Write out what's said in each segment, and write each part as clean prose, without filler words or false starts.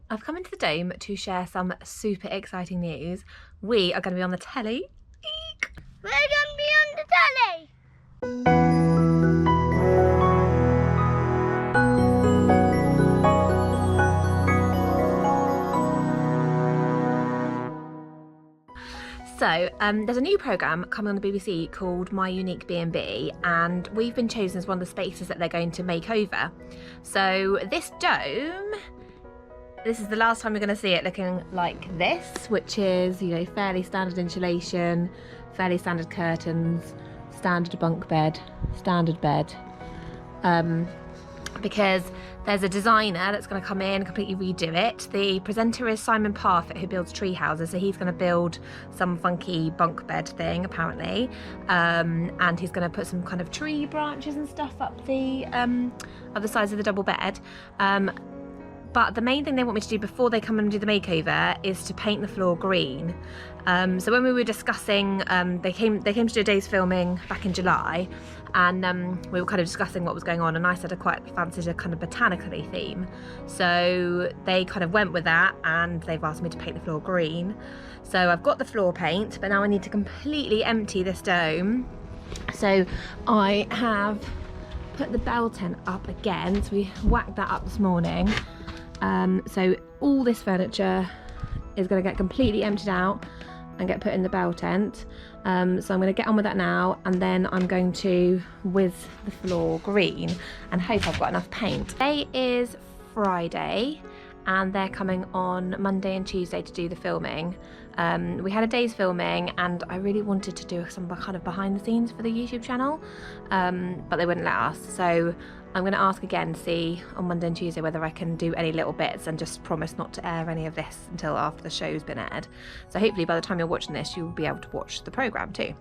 I've come into the dome to share some super exciting news. We are going to be on the telly. Eek! We're going to be on the telly. So there's a new programme coming on the BBC called My Unique B&B, and we've been chosen as one of the spaces that they're going to make over. So this dome, this is the last time we're going to see it looking like this, which is, you know, fairly standard insulation, fairly standard curtains, standard bunk bed, standard bed. Because there's a designer that's going to come in and completely redo it. The presenter is Simon Parfett, who builds tree houses, so he's going to build some funky bunk bed thing apparently, and he's going to put some kind of tree branches and stuff up the sides of the double bed. But the main thing they want me to do before they come and do the makeover is to paint the floor green. So when we were discussing, they came to do a day's filming back in July, and we were kind of discussing what was going on, and I said I quite fancied a kind of botanically theme. So they kind of went with that, and they've asked me to paint the floor green. So I've got the floor paint, but now I need to completely empty this dome. So I have put the bell tent up again, so we whacked that up this morning. So all this furniture is going to get completely emptied out and get put in the bell tent. So I'm going to get on with that now, and then I'm going to whiz the floor green and hope I've got enough paint. Today is Friday, and they're coming on Monday and Tuesday to do the filming. We had a day's filming, and I really wanted to do some kind of behind the scenes for the YouTube channel, but they wouldn't let us. So I'm going to ask again, see on Monday and Tuesday whether I can do any little bits, and just promise not to air any of this until after the show's been aired. So hopefully by the time you're watching this, you'll be able to watch the programme too,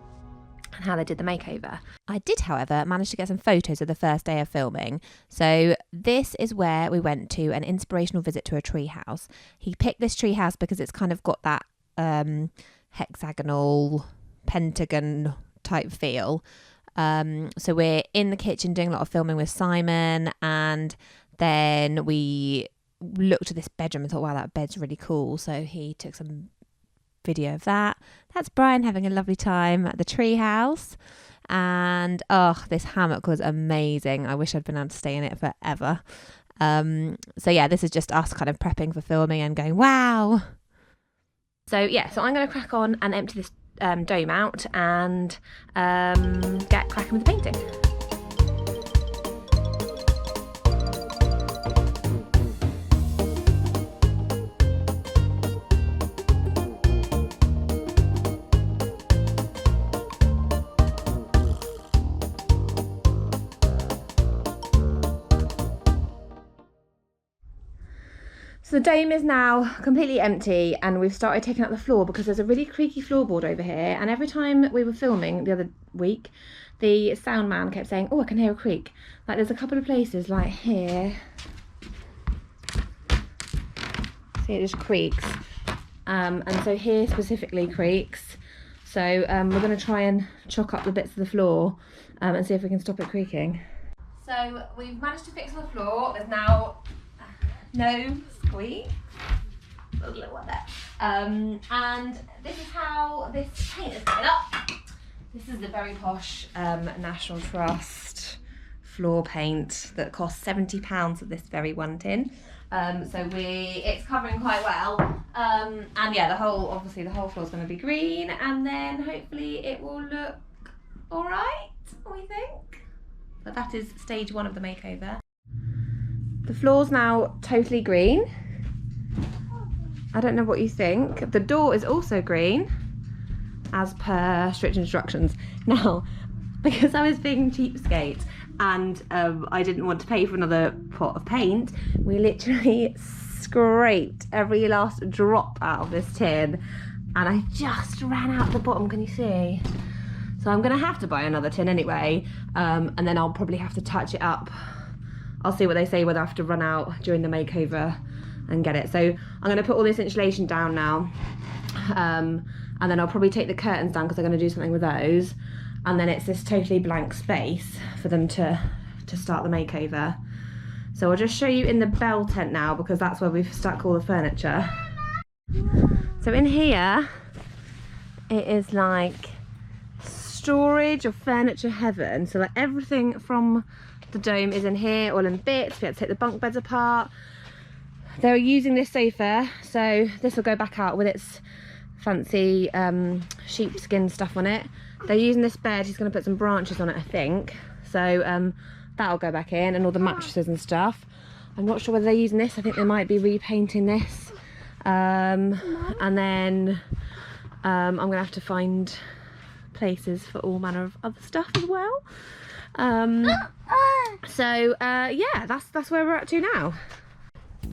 and how they did the makeover. I did, however, manage to get some photos of the first day of filming. So this is where we went to an inspirational visit to a tree house. He picked this tree house because it's kind of got that hexagonal pentagon type feel. So we're in the kitchen doing a lot of filming with Simon, and then we looked at this bedroom and thought, wow, that bed's really cool. So he took some video of that. That's Brian having a lovely time at the tree house. And oh, this hammock was amazing. I wish I'd been able to stay in it forever. So yeah, this is just us kind of prepping for filming and going, wow. So yeah, so I'm going to crack on and empty this dome out and get cracking with the painting. So the dome is now completely empty, and we've started taking out the floor because there's a really creaky floorboard over here, and every time we were filming the other week, the sound man kept saying, oh, I can hear a creak. Like there's a couple of places like here. See, it just creaks. And so here specifically creaks. So we're going to try and chock up the bits of the floor and see if we can stop it creaking. So we've managed to fix the floor. There's now no squeak. A little one there. And this is how this paint is coming up. This is the very posh National Trust floor paint that costs £70 of this very one tin. So it's covering quite well. And yeah, obviously the whole floor is going to be green, and then hopefully it will look all right, we think. But that is stage one of the makeover. The floor's now totally green. I don't know what you think. The door is also green, as per strict instructions. Now, because I was being cheapskate and I didn't want to pay for another pot of paint, we literally scraped every last drop out of this tin, and I just ran out the bottom, can you see? So I'm gonna have to buy another tin anyway, and then I'll probably have to touch it up. I'll see what they say, whether I have to run out during the makeover and get it. So I'm going to put all this insulation down now, and then I'll probably take the curtains down because I'm going to do something with those, and then it's this totally blank space for them to start the makeover. So I'll just show you in the bell tent now, because that's where we've stuck all the furniture. So in here, it is like storage of furniture heaven. So like everything from the dome is in here, all in bits. We had to take the bunk beds apart. They were using this sofa, so this will go back out with its fancy sheepskin stuff on it. They're using this bed. He's going to put some branches on it, I think. So that'll go back in, and all the mattresses and stuff. I'm not sure whether they're using this. I think they might be repainting this. And then I'm going to have to find places for all manner of other stuff as well. So yeah, that's where we're at to now.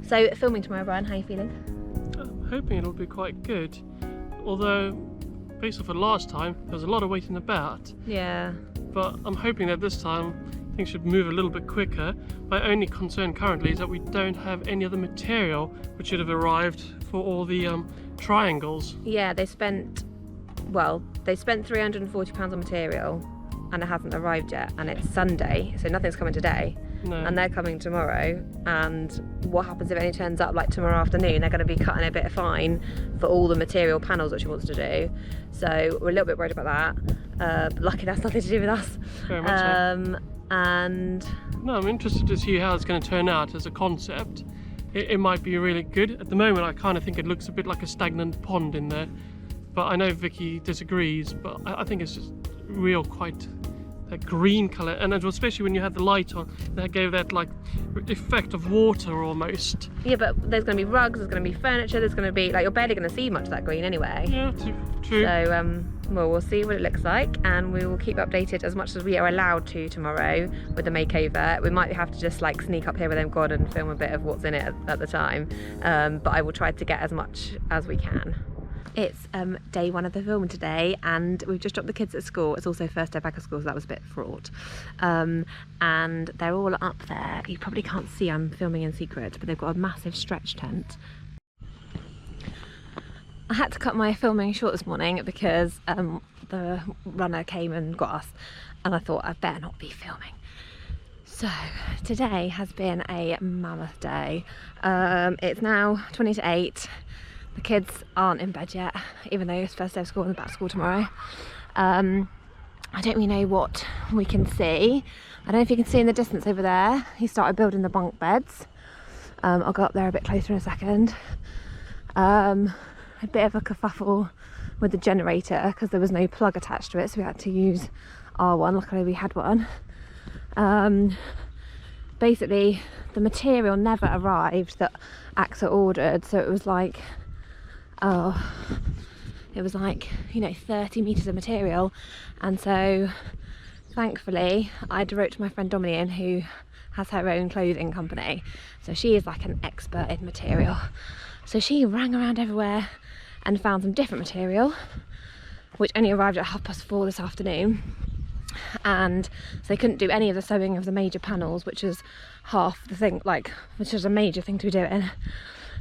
So filming tomorrow, Brian, how are you feeling? I'm hoping it'll be quite good, although based off of last time there was a lot of waiting about. Yeah. But I'm hoping that this time things should move a little bit quicker. My only concern currently is that we don't have any other material which should have arrived for all the triangles. Yeah, they spent £340 on material, and it hasn't arrived yet, and it's Sunday, so nothing's coming today. No. And they're coming tomorrow, and what happens if it only turns up like tomorrow afternoon? They're going to be cutting a bit of fine for all the material panels that she wants to do, so we're a little bit worried about that. But lucky that's nothing to do with us. Very much so. And no, I'm interested to see how it's going to turn out as a concept. It might be really good. At the moment I kind of think it looks a bit like a stagnant pond in there, but I know Vicky disagrees, but I think it's just real quite a green colour, and especially when you had the light on, that gave that like effect of water almost. yeah, but there's going to be rugs, there's going to be furniture, there's going to be like, you're barely going to see much of that green anyway. Yeah, true. So well, we'll see what it looks like, and we will keep updated as much as we are allowed to tomorrow with the makeover. We might have to just like sneak up here with them God and film a bit of what's in it at the time, but I will try to get as much as we can. It's day one of the filming today, and we've just dropped the kids at school. It's also first day back at school, so that was a bit fraught. And they're all up there. You probably can't see I'm filming in secret, but they've got a massive stretch tent. I had to cut my filming short this morning because the runner came and got us, and I thought I better not be filming. So today has been a mammoth day. It's now 20 to 8. The kids aren't in bed yet, even though it's first day of school and they're back to school tomorrow. I don't really know what we can see. I don't know if you can see in the distance over there, he started building the bunk beds. I'll go up there a bit closer in a second. A bit of a kerfuffle with the generator because there was no plug attached to it, so we had to use our one. Luckily we had one. Basically, the material never arrived that AXA ordered, so it was like, you know, 30 metres of material. And so thankfully I wrote to my friend Dominion, who has her own clothing company, so she is like an expert in material. So she rang around everywhere and found some different material, which only arrived at 4:30 this afternoon. And so they couldn't do any of the sewing of the major panels, which is half the thing, like, which is a major thing to be doing.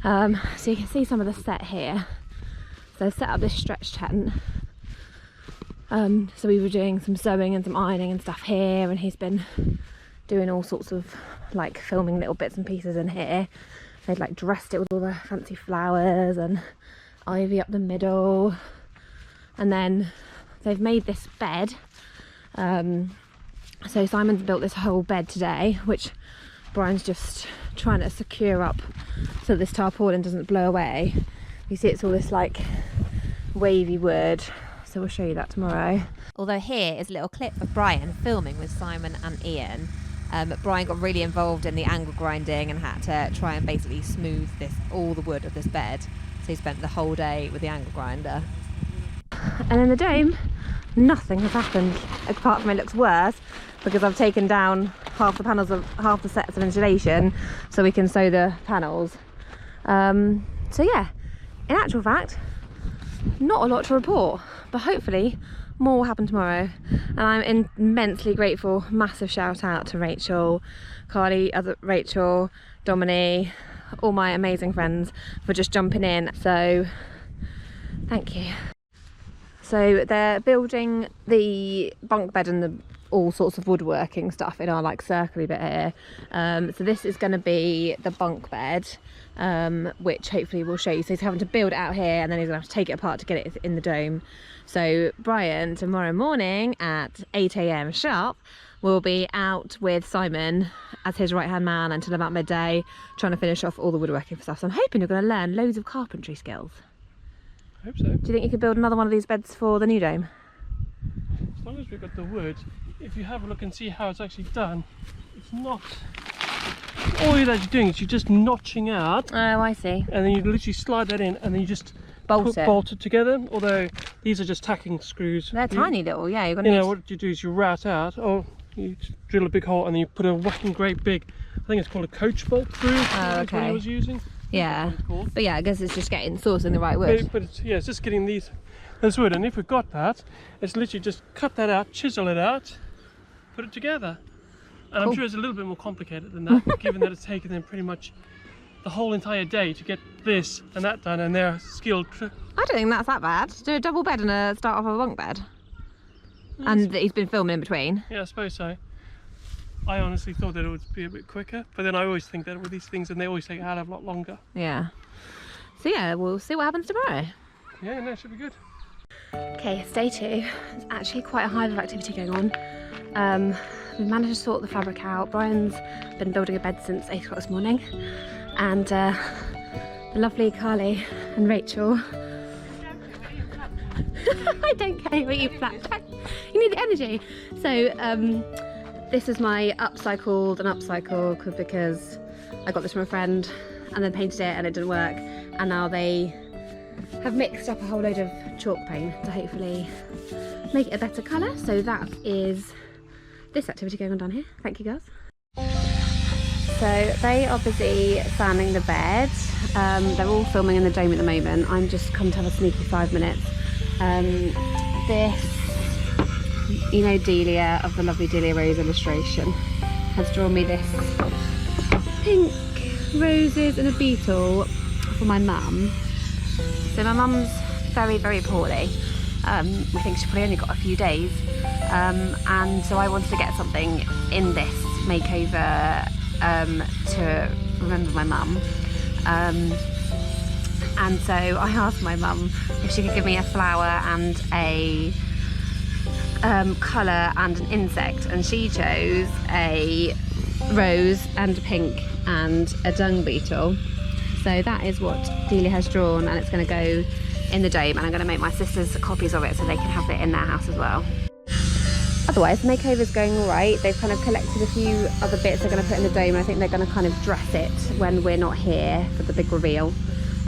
So you can see some of the set here. So set up this stretch tent. So we were doing some sewing and some ironing and stuff here, and he's been doing all sorts of like filming little bits and pieces in here. They'd like dressed it with all the fancy flowers and ivy up the middle, and then they've made this bed. So Simon's built this whole bed today, which Brian's just trying to secure up so this tarpaulin doesn't blow away. You see it's all this like wavy wood, so we'll show you that tomorrow. Although here is a little clip of Brian filming with Simon and Ian. Brian got really involved in the angle grinding and had to try and basically smooth all the wood of this bed, so he spent the whole day with the angle grinder. And in the dome, nothing has happened apart from it looks worse because I've taken down half the sets of insulation so we can sew the panels. So yeah, in actual fact, not a lot to report, but hopefully more will happen tomorrow. And I'm immensely grateful. Massive shout out to Rachel, Carly, Rachel, Dominique, all my amazing friends for just jumping in. So thank you. So they're building the bunk bed and the all sorts of woodworking stuff in our like circly bit here. So this is going to be the bunk bed, which hopefully we'll show you. So he's having to build it out here, and then he's going to have to take it apart to get it in the dome. So Brian, tomorrow morning at 8 AM sharp, will be out with Simon as his right-hand man until about midday, trying to finish off all the woodworking stuff. So I'm hoping you're going to learn loads of carpentry skills. I hope so. Do you think you could build another one of these beds for the new dome? As long as we've got the wood, if you have a look and see how it's actually done, it's not... All you're actually doing is you're just notching out. Oh, I see. And then you literally slide that in, and then you just bolt it together. Although these are just tacking screws. They're tiny little, yeah. You're gonna what you do is you route out, or you drill a big hole, and then you put a whacking great big, I think it's called a coach bolt through. Oh, okay. What I was using. Yeah. But yeah, I guess it's just getting sourcing the right wood. But it's just getting this wood, and if we've got that, it's literally just cut that out, chisel it out, put it together. And I'm sure it's a little bit more complicated than that, given that it's taken them pretty much the whole entire day to get this and that done, and they're skilled. I don't think that's that bad. Do a double bed and start off a bunk bed. And he's been filming in between. Yeah, I suppose so. I honestly thought that it would be a bit quicker, but then I always think that with these things, and they always take a hell of a lot longer. Yeah. So yeah, we'll see what happens tomorrow. Yeah, no, it should be good. Okay, it's day 2. There's actually quite a hive of activity going on. We've managed to sort the fabric out. Brian's been building a bed since 8 o'clock this morning. And the lovely Carly and Rachel. I don't care what you flap. You need the energy. So this is my upcycled and upcycle because I got this from a friend and then painted it and it didn't work. And now they have mixed up a whole load of chalk paint to hopefully make it a better colour. So that is this activity going on down here. Thank you, guys. So they are busy sanding the bed. They're all filming in the dome at the moment. I'm just come to have a sneaky 5 minutes. This, you know, Delia of the lovely Delia Rose illustration has drawn me this pink roses and a beetle for my mum. So my mum's very, very poorly. We think she's probably only got a few days. And so I wanted to get something in this makeover to remember my mum. And so I asked my mum if she could give me a flower and a colour and an insect, and she chose a rose and a pink and a dung beetle. So that is what Delia has drawn, and it's going to go in the dome, and I'm going to make my sisters copies of it so they can have it in their house as well. Otherwise, the makeover's going all right. They've kind of collected a few other bits they're going to put in the dome, and I think they're going to kind of dress it when we're not here for the big reveal.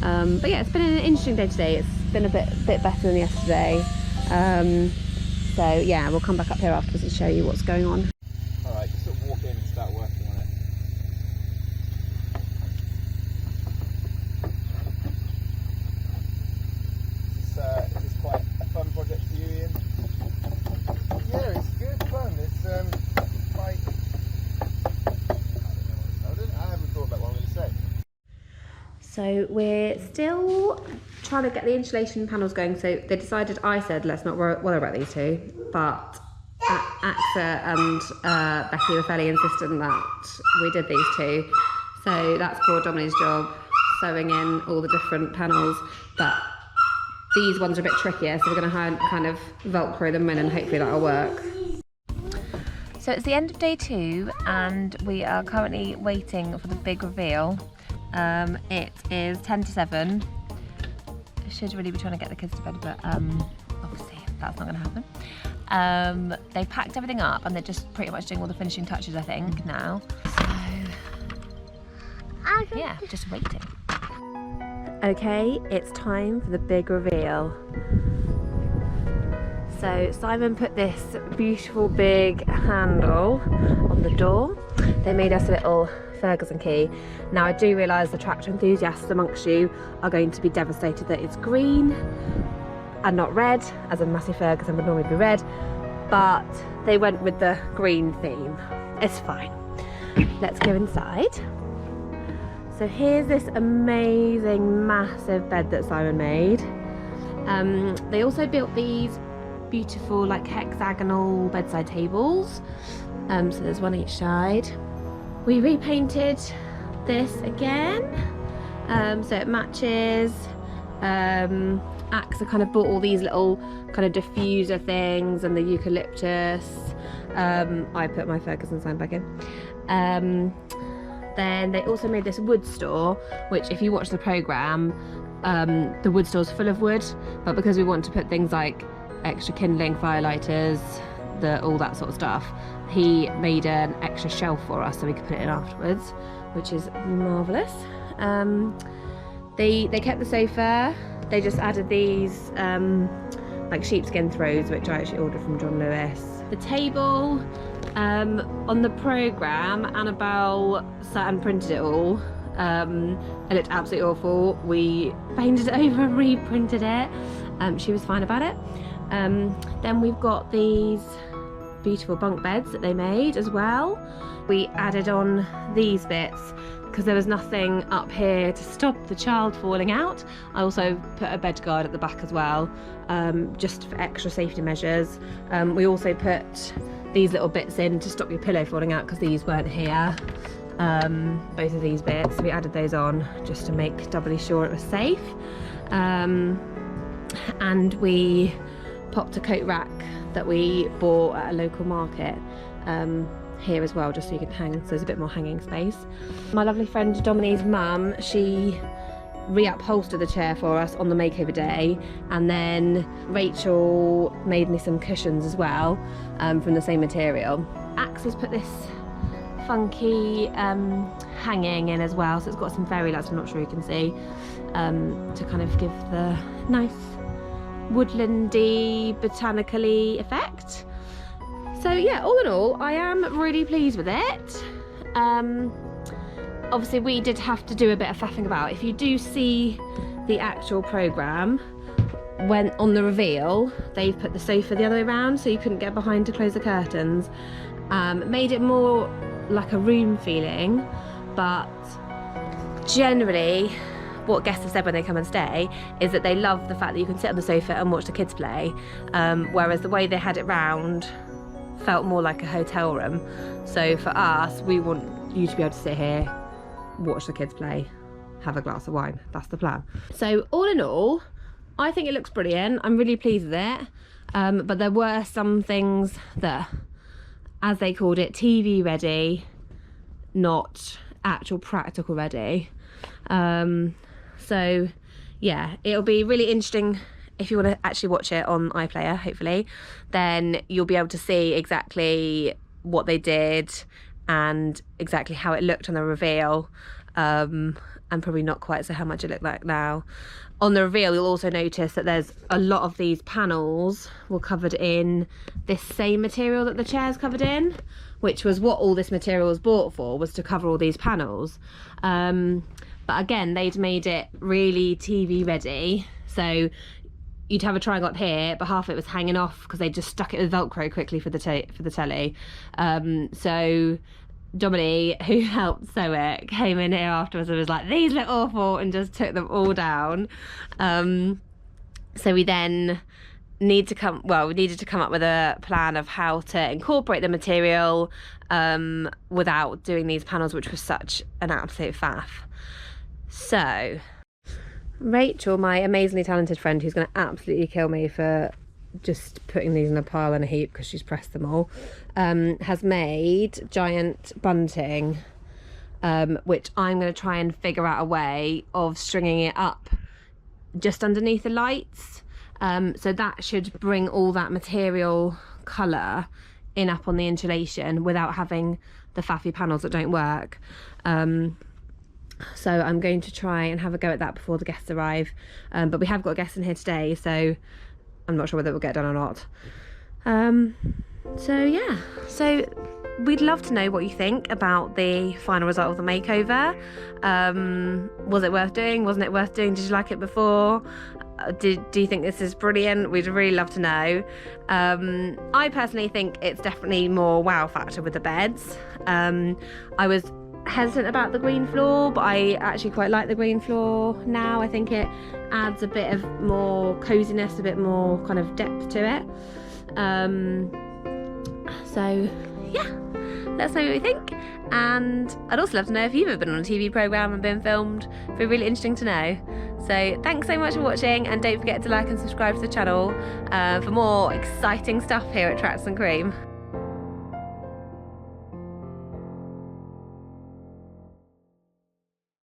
But yeah, it's been an interesting day today. It's been a bit better than yesterday. So yeah, we'll come back up here afterwards and show you what's going on. Alright, just sort of walk in and start working on it. Is this quite a fun project for you, Ian? Yeah, it's good fun. It's like, I haven't thought about what I'm going to say. So we're still trying to get the insulation panels going. So they decided, I said, let's not worry about these two, but AXA and Becky were fairly insistent that we did these two. So that's poor Dominic's job, sewing in all the different panels. But these ones are a bit trickier, so we're going to kind of Velcro them in and hopefully that'll work. So it's the end of day 2 and we are currently waiting for the big reveal. It is 10 to 7. I should really be trying to get the kids to bed, but obviously that's not going to happen. They've packed everything up and they're just pretty much doing all the finishing touches, I think, now. So yeah, just waiting. Okay, it's time for the big reveal. So Simon put this beautiful big handle on the door. They made us a little Ferguson key. Now I do realise the tractor enthusiasts amongst you are going to be devastated that it's green and not red, as a massive Ferguson would normally be red, but they went with the green theme. It's fine. Let's go inside. So here's this amazing massive bed that Simon made. They also built these beautiful like hexagonal bedside tables. So there's one each side. We repainted this again, so it matches. AXA kind of bought all these little kind of diffuser things and the eucalyptus. I put my Ferguson sign back in. Then they also made this wood store, which if you watch the programme, the wood store's full of wood, but because we want to put things like extra kindling, firelighters, all that sort of stuff, he made an extra shelf for us so we could put it in afterwards, which is marvellous. They kept the sofa. They just added these like sheepskin throws, which I actually ordered from John Lewis. The table, on the programme, Annabelle sat and printed it all. It looked absolutely awful. We painted it over and reprinted it. She was fine about it. Then we've got these beautiful bunk beds that they made as well. We added on these bits because there was nothing up here to stop the child falling out. I also put a bed guard at the back as well, just for extra safety measures. We also put these little bits in to stop your pillow falling out because these weren't here. Both of these bits, we added those on just to make doubly sure it was safe. And we popped a coat rack that we bought at a local market here as well, just so you can hang, so there's a bit more hanging space. My lovely friend Dominique's mum, she reupholstered the chair for us on the makeover day, and then Rachel made me some cushions as well, from the same material. Axe has put this funky hanging in as well, so it's got some fairy lights, I'm not sure you can see, to kind of give the nice woodlandy, botanically effect. So yeah, all in all, I am really pleased with it. Obviously we did have to do a bit of faffing about. If you do see the actual programme, when on the reveal, they've put the sofa the other way around so you couldn't get behind to close the curtains. Made it more like a room feeling, but generally what guests have said when they come and stay is that they love the fact that you can sit on the sofa and watch the kids play, whereas the way they had it round felt more like a hotel room. So for us, we want you to be able to sit here, watch the kids play, have a glass of wine. That's the plan. So all in all, I think it looks brilliant. I'm really pleased with it, but there were some things that, as they called it, TV ready, not actual practical ready. So yeah, it'll be really interesting if you want to actually watch it on iPlayer, hopefully, then you'll be able to see exactly what they did and exactly how it looked on the reveal, and probably not quite so how much it looked like now. On the reveal, you'll also notice that there's a lot of these panels were covered in this same material that the chair's covered in, which was what all this material was bought for, was to cover all these panels. But again, they'd made it really TV ready, so you'd have a triangle up here, but half of it was hanging off because they just stuck it with Velcro quickly for the telly. So Dominique, who helped sew it, came in here afterwards and was like, these look awful, and just took them all down. So we then needed to come up with a plan of how to incorporate the material without doing these panels, which was such an absolute faff. So Rachel, my amazingly talented friend, who's going to absolutely kill me for just putting these in a pile and a heap because she's pressed them all, has made giant bunting, which I'm going to try and figure out a way of stringing it up just underneath the lights. So that should bring all that material colour in up on the insulation without having the faffy panels that don't work. So I'm going to try and have a go at that before the guests arrive, but we have got guests in here today, so I'm not sure whether it will get done or not. So yeah, so we'd love to know what you think about the final result of the makeover. Was it worth doing? Wasn't it worth doing? Did you like it before? Do you think this is brilliant? We'd really love to know. I personally think it's definitely more wow factor with the beds. I was hesitant about the green floor, but I actually quite like the green floor now. I think it adds a bit of more coziness, a bit more kind of depth to it. So yeah, let us know what you think, and I'd also love to know if you've ever been on a TV programme and been filmed. It'd be really interesting to know. So thanks so much for watching, and don't forget to like and subscribe to the channel for more exciting stuff here at Tracks and Cream.